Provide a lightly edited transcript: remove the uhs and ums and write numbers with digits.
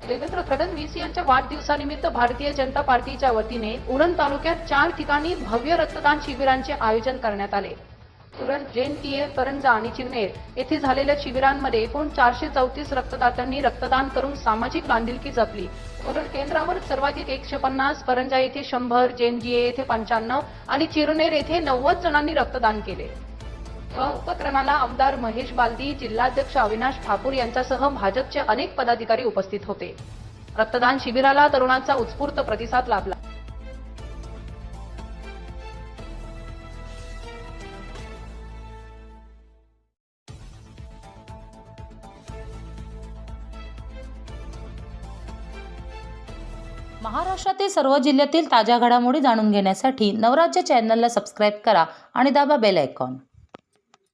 देवेंद्र फडणवीस यांच्या वाढदिवसानिमित्त भारतीय जनता पार्टीच्या वतीने उरण तालुक्यात 4 ठिकाणी भव्य रक्तदान शिबिरांचे आयोजन करण्यात आले। उरण, जेनटीए, करंजा आणि चिरनेर येथे झालेल्या शिबिरांमध्ये एकूण 434 रक्तदात्यांनी रक्तदान करून सामाजिक बांधिलकी जपली। उरण केंद्रावर सर्वाधिक 150, करंजा येथे 100, जेनटीए येथे 95 आणि चिरनेर येथे 90 जणांनी रक्तदान केले। या उपक्रमाला आमदार महेश बालदी, जिल्हाध्यक्ष अविनाश ठाकूर यांच्यासह भाजपचे अनेक पदाधिकारी उपस्थित होते। रक्तदान शिबिराला तरुणांचा उत्स्फूर्त प्रतिसाद लाभला। महाराष्ट्रातील सर्व जिल्ह्यातील ताज्या घडामोडी जाणून घेण्यासाठी नवराज्य चॅनलला सबस्क्राईब करा आणि दाबा बेल आयकॉन।